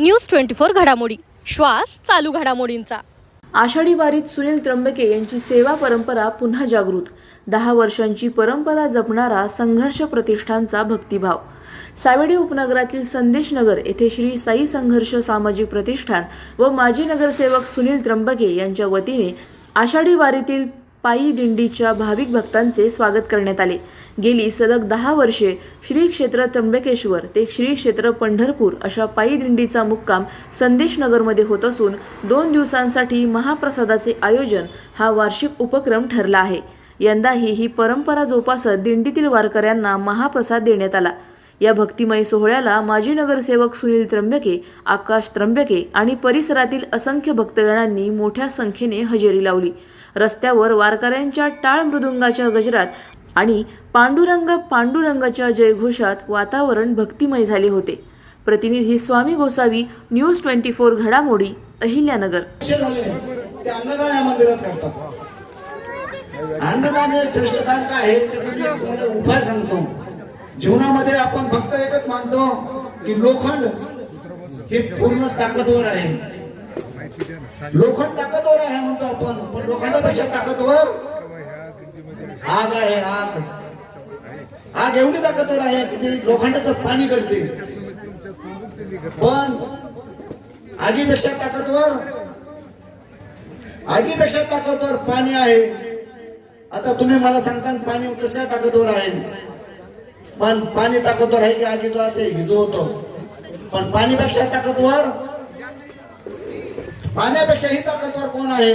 News 24 घडामोडी, श्वास चालू घडामोडींचा। आषाढी वारीत सुनील त्र्यंबके यांची सेवा परंपरा पुन्हा जागृत। 10 वर्षांची परंपरा जपणारा संघर्ष प्रतिष्ठानचा भक्तिभाव। सावेडी उपनगरातील संदेश नगर येथे श्री साई संघर्ष सामाजिक प्रतिष्ठान व माजी नगरसेवक सुनील त्र्यंबके यांच्या वतीने आषाढी वारीतील पायी दिंडीच्या भाविक भक्तांचे स्वागत करण्यात आले। गेली सलग 10 वर्षे श्री क्षेत्र त्र्यंबकेश्वर ते श्री क्षेत्र पंढरपूर अशा पायी दिंडीचा मुक्काम संदेश नगरमध्ये होत असून 2 दिवसांसाठी महाप्रसादाचे आयोजन हा वार्षिक उपक्रम ठरला आहे। यंदाही ही परंपरा जोपासत दिंडीतील वारकऱ्यांना महाप्रसाद देण्यात आला। या भक्तिमय सोहळ्याला माजी नगरसेवक सुनील त्र्यंबके, आकाश त्र्यंबके आणि परिसरातील असंख्य भक्तगणांनी मोठ्या संख्येने हजेरी लावली। रस्त्यावर वारकऱ्यांच्या टाळ मृदुंगाच्या गजरात आणि पांडुरंग पांडुरंगाच्या जयघोषात वातावरण भक्तिमय झाले होते। प्रतिनिधी स्वामी गोसावी, न्यूज 24 घडामोडी, अहिल्यानगर। अन्नदान या मंदिरात करतात। अन्नदान हे श्रेष्ठ दान काय आहे त्याचा मी तुम्हाला उपाय सांगतो। जीवनामध्ये आपण फक्त एकच मानतो की लोखंड हे पूर्ण ताकदवर आहे। लोखंड ताकदवर आहे म्हणतो आपण, पण लोखंडापेक्षा ताकदवर आग आहे। आग आग एवढी ताकदवर आहे की ती लोखंडाचं पाणी करते, पण आगीपेक्षा ताकदवर पाणी आहे। आता तुम्ही मला सांगता पाणी कसं काय ताकदवर आहे? पण पाणी ताकदवर आहे की आगीचा ते हिजवतो? पण पाण्यापेक्षा ताकदवर कोण आहे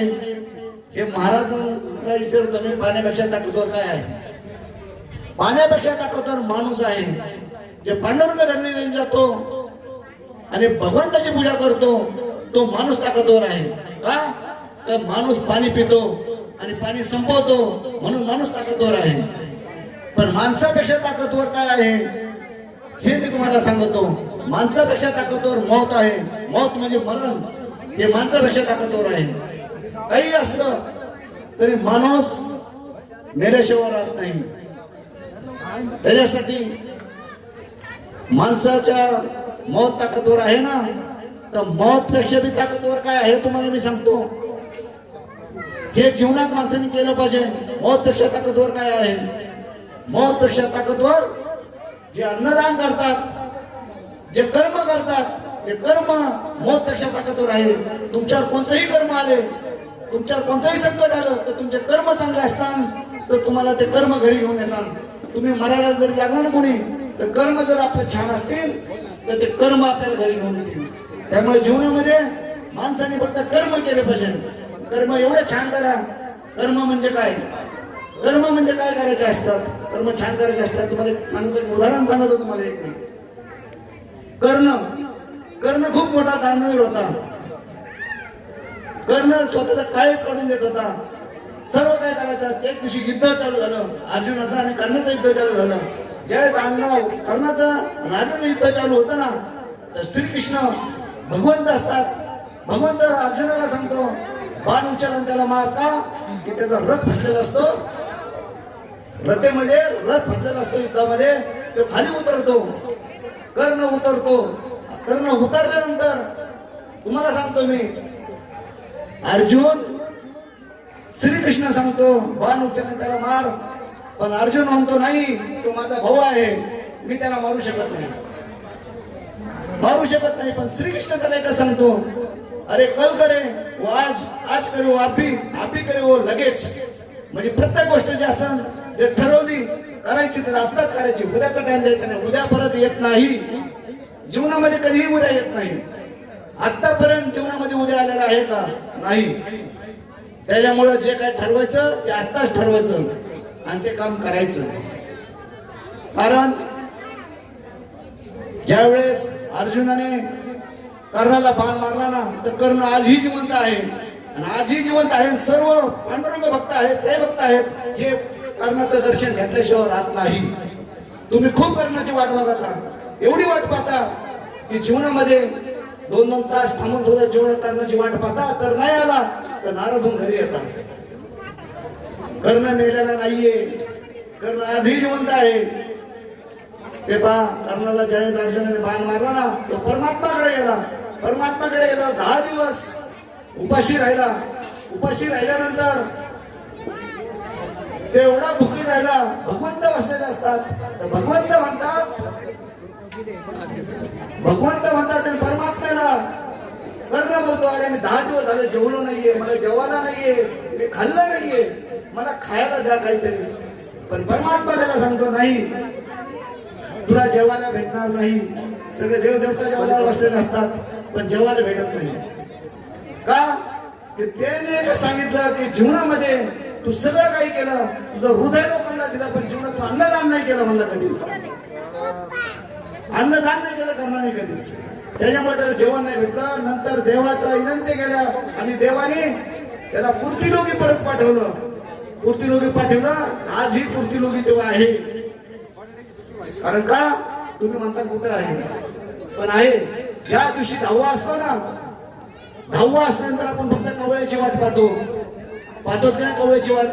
हे महाराजांना विचारतो मी। पाण्यापेक्षा ताकदवर काय आहे? पाण्यापेक्षा ताकदवर माणूस आहे। जे पांडुरंग धरणी जातो आणि भगवंताची पूजा करतो तो माणूस ताकदवर आहे। का? तर माणूस पाणी पितो आणि पाणी संपवतो म्हणून माणूस ताकदवर आहे। पण माणसापेक्षा ताकदवर काय आहे हे मी तुम्हाला सांगतो। माणसापेक्षा ताकदवर मौत आहे। मौत म्हणजे मरण, हे माणसापेक्षा ताकदवर आहे। काही असलं तरी माणूस मेल्याशिवाय राहत नाही। त्याच्यासाठी माणसाच्या मौत ताकदवर आहे ना, तर मौतपेक्षा बी ताकदवर काय आहे तुम्हाला मी सांगतो। हे जीवनात माणसाने केलं पाहिजे। मौतपेक्षा ताकदवर काय आहे? मौतपेक्षा ताकदवर जे अन्नदान करतात, जे कर्म करतात, ते कर्म मौतपेक्षा ताकदवर आहे। तुमच्यावर कोणतेही कर्म आले, तुमच्यावर कोणतेही संकट आलं तर तुमचे कर्म चांगले असतात तर तुम्हाला ते कर्म घरी घेऊन येतात। तुम्ही मरायला जरी लागला ना कोणी, तर कर्म जर आपले छान असतील तर ते कर्म आपल्याला घरी घेऊन येतील। त्यामुळे जीवनामध्ये माणसाने फक्त कर्म केले पाहिजे। कर्म एवढे छान करा। कर्म म्हणजे काय? कर्म म्हणजे काय करायचे असतात? कर्म छान करायचे असतात। तुम्हाला सांगतो, उदाहरण सांगतो तुम्हाला एक मी। कर्ण खूप मोठा दानवीर होता। कर्ण स्वतःचा काळीच काढून देत होता। सर्व काय करायचं। एक दिवशी युद्ध चालू झालं, अर्जुनाचं आणि कर्णाचं युद्ध चालू झालं। ज्यावेळेस कर्णाचं आणि अर्जुनाचं युद्ध चालू होतं ना, तर श्रीकृष्ण भगवंत असतात। भगवंत अर्जुनाला सांगतो बाण उचलून त्याला मारता की त्याचा रथ फसलेला असतो। रथेमध्ये रथ फसलेला असतो युद्धामध्ये, तो खाली उतरतो, कर्ण उतरतो। कर्ण उतरल्यानंतर तुम्हाला सांगतो मी, अर्जुन श्रीकृष्ण सांगतो बाण उचलून त्याला मार, पण अर्जुन म्हणतो नाही, तो माझा भाऊ आहे, मी त्याला मारू शकत नाही। पण श्रीकृष्ण त्याला एकच सांगतो, अरे कल करे वो आज करे वो अभी करे वो लगेच। म्हणजे प्रत्येक गोष्ट जी असेल जे ठरवली करायची तर आत्ताच करायची। उद्याचा टाइम द्यायचा नाही, उद्या परत येत नाही। जीवनामध्ये कधीही उद्या येत नाही। आतापर्यंत जीवनामध्ये उद्या आलेला आहे का? नाही। त्याच्यामुळे जे काय ठरवायचं ते आत्ताच ठरवायचं आणि ते काम करायचं। कारण ज्यावेळेस अर्जुनाने कर्णाला बाण मारला ना, तर कर्ण आजही जिवंत आहे आणि आजही जिवंत आहे। सर्व पांडुरंग भक्त आहेत, साई भक्त आहेत, हे कर्णाचं दर्शन घेतल्याशिवाय राहत नाही। तुम्ही खूप कर्णाची वाट बघता, एवढी वाट पाहता की जीवनामध्ये 2-2 तास थांबून सुद्धा जीवन कर्णाची वाट पाहता। तर नाही आला तर नाराज होऊन घरी येतात। कर्ण मेलेला नाहीये, कर्ण आजही जिवंत आहे। ते पहा, कर्णाला ज्यावेळेस अर्जुनाने बाण मारला ना, तो परमात्माकडे गेला परमात्माकडे गेलो 10 दिवस उपाशी राहिला. उपाशी राहिल्यानंतर ते एवढा भुकी राहिला. भगवंत बसलेले असतात तर भगवंत म्हणतात आणि परमात्म्याला कर्ण बोलतो, अरे मी 10 दिवस झाले जेवलो नाहीये, मला जेवायला नाहीये, मी खाल्लं नाहीये, मला खायला द्या काहीतरी. पण परमात्मा त्याला सांगतो, नाही, तुला जेवायला भेटणार नाही. सगळे देवदेवता जेवायला बसलेले असतात पण जेवायला भेटत नाही. का? की त्याने एक सांगितलं की जीवनामध्ये तू सगळं काही केलं, तुझं हृदय लोकांना दिलं, पण जीवनात तू अन्नदान नाही केलं. म्हणलं कधी अन्नदान नाही केलं, करणार नाही कधीच. त्याच्यामुळे त्याला जेवण नाही भेटलं. नंतर देवाचा विनंती केल्या आणि देवाने त्याला पूर्तिलोकी परत पाठवलं. पूर्तिलोकी पाठवलं. आज ही पूर्तिलोकी तेव्हा आहे. कारण का? तुम्ही म्हणता कुठं आहे, पण आहे. ज्या दिवशी 10वा असतो ना, 10वा असल्यानंतर आपण फक्त कवळ्याची वाट पाहतो की नाही? कवळ्याची वाट.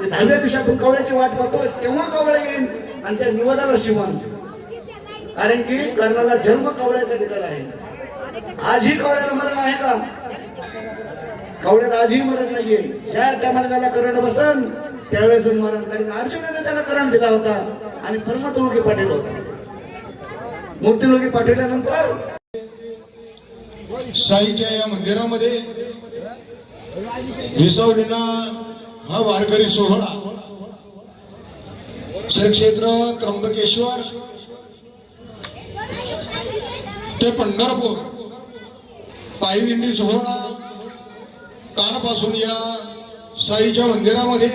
10व्या दिवशी आपण कवळ्याची वाट पाहतो. तेव्हा कवळ येईल आणि त्या निवदाला शिवण. कारण की कर्णाला जन्म कवळ्याचा दिलेला आहे. आजही कवळ्याला मरण आहे का? कवळ्याला आजही मरण नाहीये. ज्या टायमाला त्याला करण बसन त्यावेळेस मरण. कारण अर्जुनाने त्याला करण दिला होता आणि परमात्लोकी पाठवलं होतं. मूर्तिलोकी पाठवल्यानंतर साईच्या या मंदिरामध्ये विसावलेला हा वारकरी सोहळा श्री क्षेत्र त्र्यंबकेश्वर ते पंढरपूर पायदिंडी सोहळा कालपासून या साईच्या मंदिरामध्ये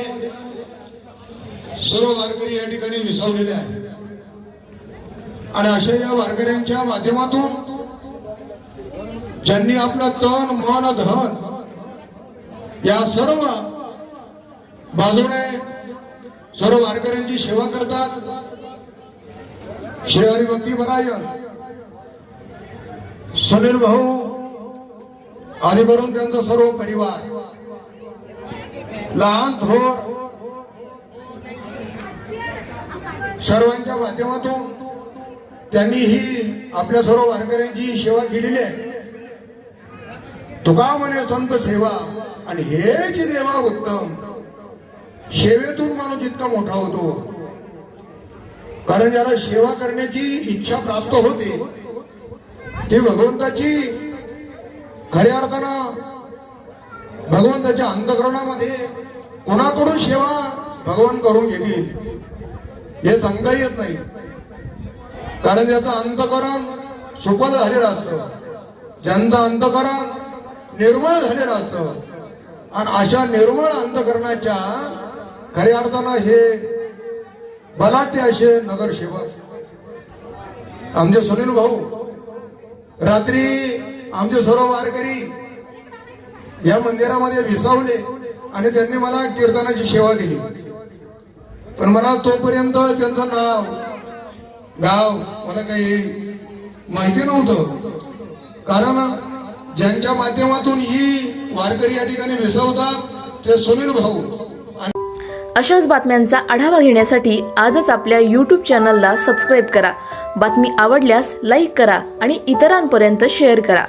सर्व वारकरी या ठिकाणी विसावलेले आहेत. आणि अशा या वारकऱ्यांच्या माध्यमातून ज्यांनी आपलं तन मन धन या सर्व बाजूने सर्व वारकऱ्यांची सेवा करतात. श्री हरिभक्तीपरायण सुनील भाऊ आदी करून त्यांचा सर्व परिवार, लहान थोर सर्वांच्या माध्यमातून त्यांनी ही आपल्या सर्व वारकऱ्यांची सेवा केलेली आहे. तुका म्हणे संत सेवा आणि हेच देवा उत्तम. सेवेतून माणूस जितका मोठा होतो, कारण ज्याला सेवा करण्याची इच्छा प्राप्त होते ती भगवंताची खऱ्या अर्थानं भगवंताच्या अंतःकरणामध्ये कोणाकडून सेवा भगवान करून घेतील हे सांगता येत नाही. कारण ज्याचं अंतःकरण सुपल झालेलं असतं, ज्यांचं अंतःकरण निर्मळ झालेलं असतं, आणि अशा निर्मळ अंतःकरणाच्या खऱ्या अर्थानं हे बलाढ्य असे नगरसेवक आमचे सुनील भाऊ रात्री आमचे सर्व वारकरी या मंदिरामध्ये विसावले आणि त्यांनी मला कीर्तनाची सेवा दिली. पण मला तोपर्यंत त्यांचं नाव गाव मला काही माहिती नव्हतं. कारण ज्यांच्या माध्यमातून ही वारकरी या ठिकाणी विसावतात ते सुनील भाऊ. अशाच बातम्यांचा आढावा घेण्यासाठी आजच आपल्या YouTube चॅनलला सबस्क्राईब करा. बातमी आवडल्यास लाईक करा आणि इतरांपर्यंत शेअर करा.